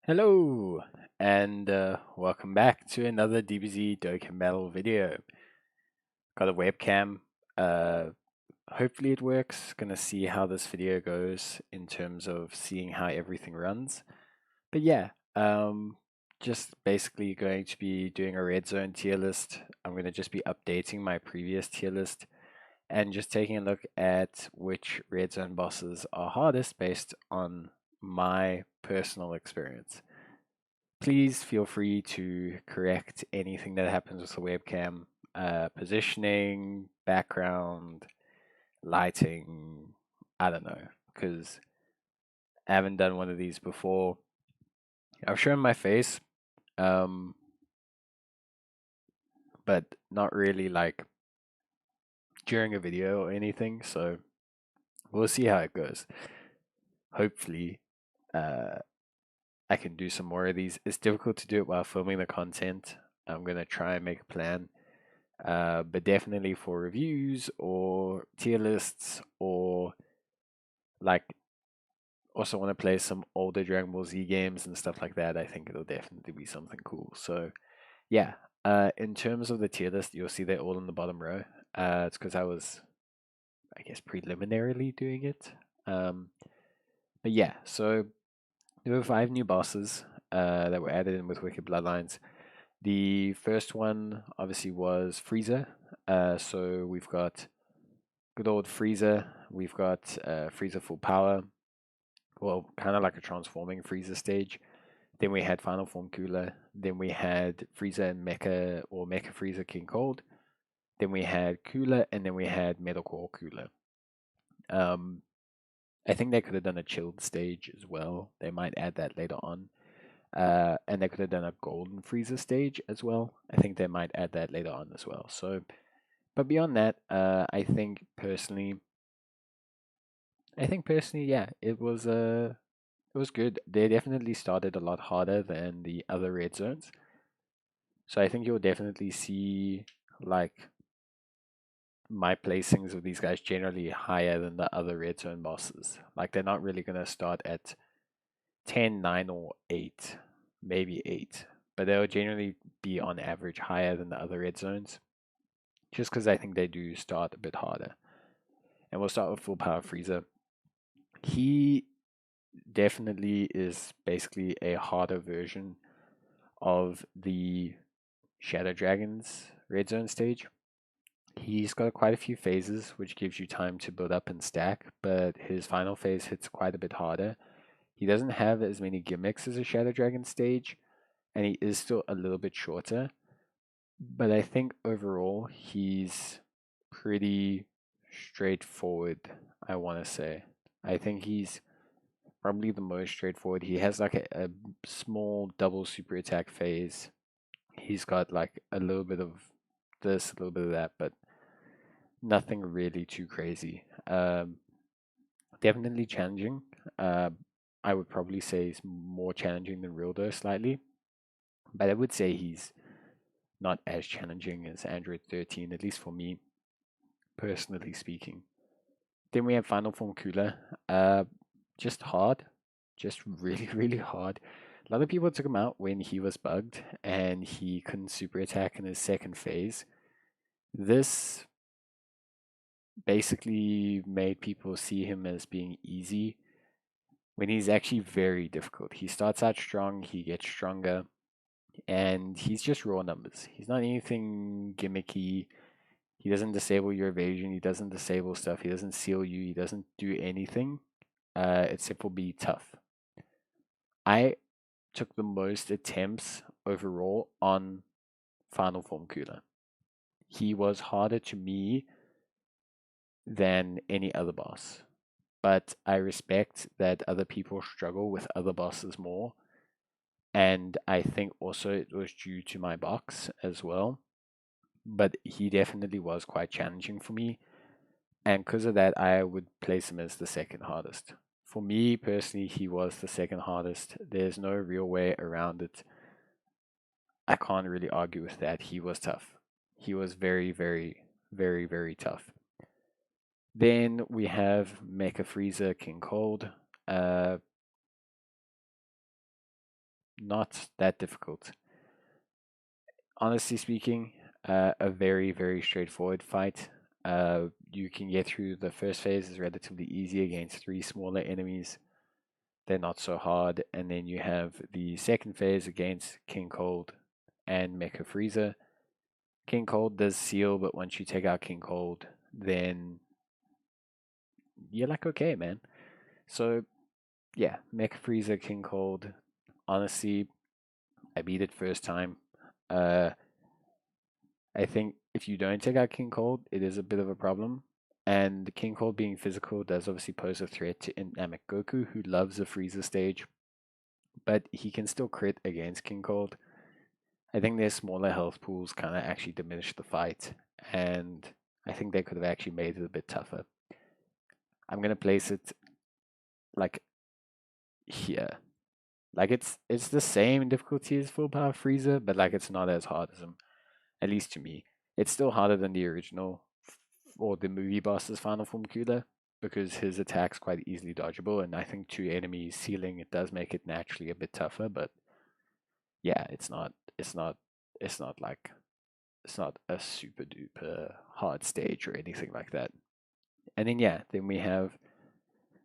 Hello, and welcome back to another DBZ Dokkan Battle video. Got a webcam. Uh, Hopefully it works. Gonna see how this video goes in terms of seeing how everything runs. But yeah, just basically going to be doing a red zone tier list. I'm gonna just be updating my previous tier list and just taking a look at which red zone bosses are hardest based on my personal experience. Please feel free to correct anything that happens with the webcam, positioning, background, lighting. I don't know, because I haven't done one of these before. I've shown my face, um, but not really like during a video or anything. So we'll see how it goes. Hopefully, uh, I can do some more of these. It's difficult to do it while filming the content. I'm gonna try and make a plan. But definitely for reviews or tier lists or like also want to play some older Dragon Ball Z games and stuff like that, I think it'll definitely be something cool. So yeah, in terms of the tier list, you'll see they're all in the bottom row. It's because I was, I guess, preliminarily doing it. Um, but yeah, so there were 5 new bosses that were added in with Wicked Bloodlines. The first one obviously was Frieza. So we've got good old Frieza. We've got Frieza full power. Well, kind of like a transforming Frieza stage. Then we had Final Form Cooler. Then we had Frieza and Mecha or Mecha Frieza King Cold. Then we had Cooler, and then we had Metal Core Cooler. Um, I think they could have done a chilled stage as well. They might add that later on. And they could have done a golden Frieza stage as well. I think they might add that later on as well. So, but beyond that, I think personally, yeah, it was good. They definitely started a lot harder than the other red zones. So I think you'll definitely see like my placings of these guys generally higher than the other red zone bosses. Like they're not really gonna start at 10, 9, or 8, maybe 8. But they'll generally be on average higher than the other red zones. Just because I think they do start a bit harder. And we'll start with full power Frieza. He definitely is basically a harder version of the Shadow Dragons Red Zone stage. He's got quite a few phases, which gives you time to build up and stack, but his final phase hits quite a bit harder. He doesn't have as many gimmicks as a Shadow Dragon stage, and he is still a little bit shorter. But I think overall, he's pretty straightforward, I want to say. I think he's probably the most straightforward. He has like a small double super attack phase. He's got like a little bit of this, a little bit of that, but nothing really too crazy. Definitely challenging. Uh, I would probably say he's more challenging than Rildo slightly, but I would say he's not as challenging as Android 13, at least for me, personally speaking. Then we have Final Form Cooler. Just hard, just really, really hard. A lot of people took him out when he was bugged and he couldn't super attack in his second phase. This basically made people see him as being easy when he's actually very difficult. He starts out strong, he gets stronger, and he's just raw numbers. He's not anything gimmicky. He doesn't disable your evasion, he doesn't disable stuff, he doesn't seal you, he doesn't do anything except for be tough. I took the most attempts overall on Final Form Cooler. He was harder to me than any other boss. But I respect that other people struggle with other bosses more. And I think also it was due to my box as well. But he definitely was quite challenging for me. And because of that, I would place him as the second hardest. For me personally, he was the second hardest. There's no real way around it. I can't really argue with that. He was tough. He was very, very, very, very tough. Then we have Mecha Frieza King Cold. Uh, not that difficult. Honestly speaking, a very, very straightforward fight. You can get through the first phase is relatively easy against 3 smaller enemies. They're not so hard. And then you have the second phase against King Cold and Mecha Frieza. King Cold does seal, but once you take out King Cold, then you're like, okay, man. So, yeah, Mecha Frieza, King Cold. Honestly, I beat it first time. I think if you don't take out King Cold, it is a bit of a problem. And King Cold being physical does obviously pose a threat to Namek Goku, who loves the Frieza stage, but he can still crit against King Cold. I think their smaller health pools kind of actually diminish the fight, and I think they could have actually made it a bit tougher. I'm gonna place it like here. Like it's the same difficulty as Full Power Frieza, but like it's not as hard as him. At least to me. It's still harder than the original or the movie boss's final form Cooler because his attack's quite easily dodgeable, and I think 2 enemies sealing it does make it naturally a bit tougher, but yeah, it's not a super duper hard stage or anything like that. And then yeah, then we have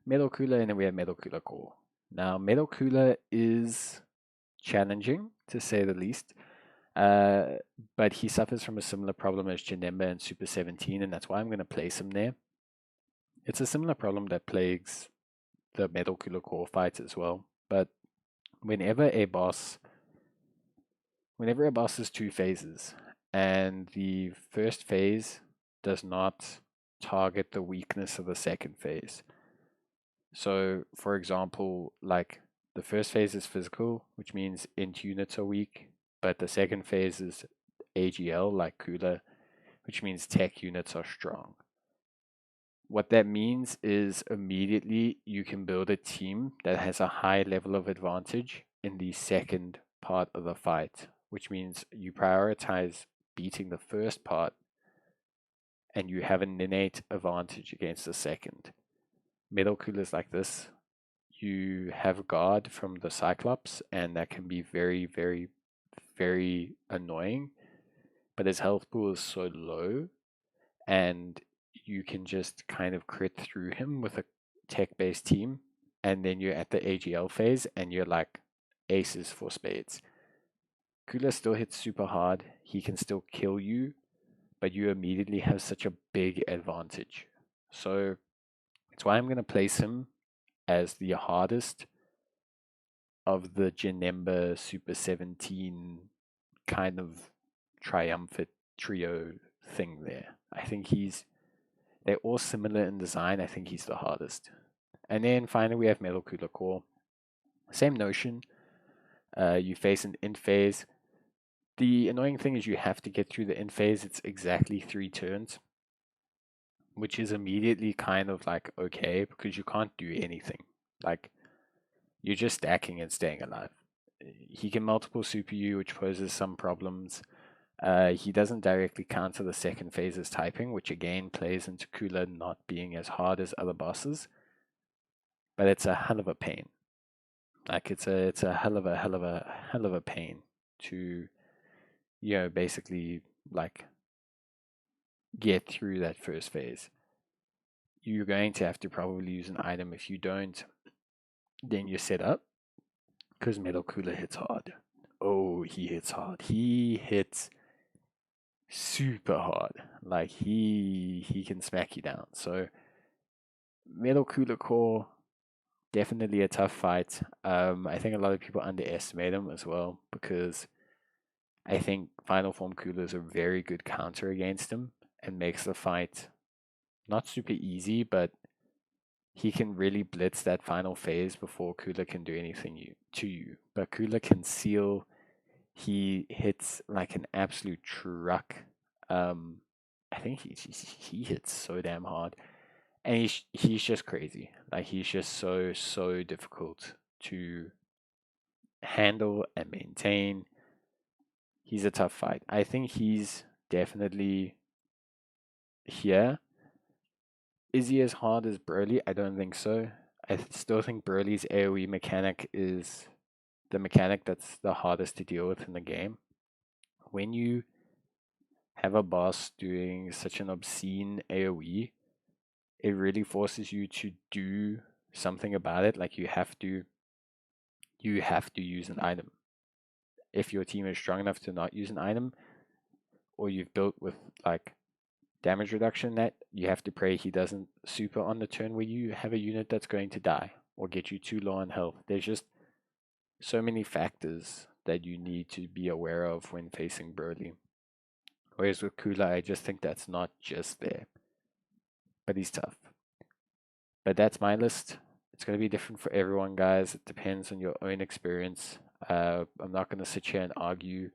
Metal Cooler and then we have Metal Cooler Core. Now Metal Cooler is challenging to say the least. But he suffers from a similar problem as Janemba and Super 17, and that's why I'm going to place him there. It's a similar problem that plagues the Metal Cooler Core fights as well. But whenever a boss has 2 phases, and the first phase does not target the weakness of the second phase. So, for example, like the first phase is physical, which means int units are weak, but the second phase is AGL, like Cooler, which means tech units are strong. What that means is immediately you can build a team that has a high level of advantage in the second part of the fight, which means you prioritize beating the first part and you have an innate advantage against the second. Metal Coolers like this, you have guard from the Cyclops, and that can be very, very, very annoying. But his health pool is so low, and you can just kind of crit through him with a tech-based team, and then you're at the AGL phase, and you're like aces for spades. Kula still hits super hard. He can still kill you, but you immediately have such a big advantage. So that's why I'm going to place him as the hardest of the Janemba Super 17 kind of triumphant trio thing there. I think they're all similar in design. I think he's the hardest. And then finally we have Metal Cooler Core. Same notion. You face an int phase. The annoying thing is you have to get through the int phase. It's exactly 3 turns, which is immediately kind of like okay because you can't do anything. Like you're just stacking and staying alive. He can multiple super you, which poses some problems. He doesn't directly counter the second phase's typing, which again plays into Cooler not being as hard as other bosses. But it's a hell of a pain. Like it's a hell of a pain to, basically like get through that first phase. You're going to have to probably use an item. If you don't, then you're set up. Because Metal Cooler hits hard. Oh, he hits hard. He hits super hard. Like he can smack you down. So Metal Cooler Core, definitely a tough fight. I think a lot of people underestimate him as well because I think Final Form Cooler is a very good counter against him and makes the fight not super easy, but he can really blitz that final phase before Cooler can do anything to you. But Cooler can seal. He hits like an absolute truck. I think he hits so damn hard, and he's just crazy. Like he's just so difficult to handle and maintain. He's a tough fight. I think he's definitely here. Is he as hard as Broly? I don't think so. I still think Broly's AoE mechanic is the mechanic that's the hardest to deal with in the game. When you have a boss doing such an obscene AoE, it really forces you to do something about it. Like you have to use an item. If your team is strong enough to not use an item, or you've built with like damage reduction, that you have to pray he doesn't super on the turn where you have a unit that's going to die or get you too low on health. There's just so many factors that you need to be aware of when facing Broly. Whereas with Kula, I just think that's not just there. But he's tough. But that's my list. It's going to be different for everyone, guys. It depends on your own experience. I'm not going to sit here and argue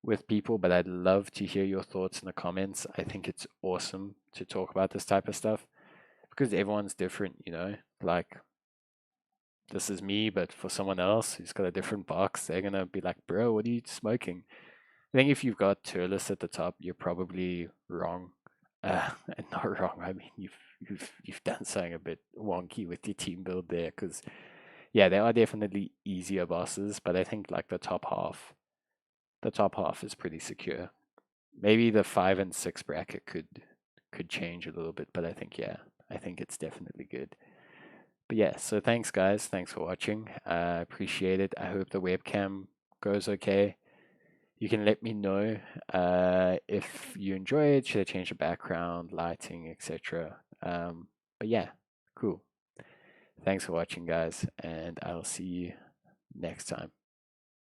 with people, but I'd love to hear your thoughts in the comments. I think it's awesome to talk about this type of stuff because everyone's different, you know? Like, this is me, but for someone else who's got a different box, they're going to be like, bro, what are you smoking? I think if you've got Turles at the top, you're probably wrong. And not wrong. I mean, you've done something a bit wonky with your team build there, because yeah, there are definitely easier bosses, but I think like the top half is pretty secure. Maybe the 5 and 6 bracket could change a little bit, but I think I think it's definitely good. But yeah, so thanks guys, thanks for watching. I appreciate it. I hope the webcam goes okay. You can let me know if you enjoy it. Should I change the background, lighting, etc. But yeah, cool. Thanks for watching, guys, and I'll see you next time.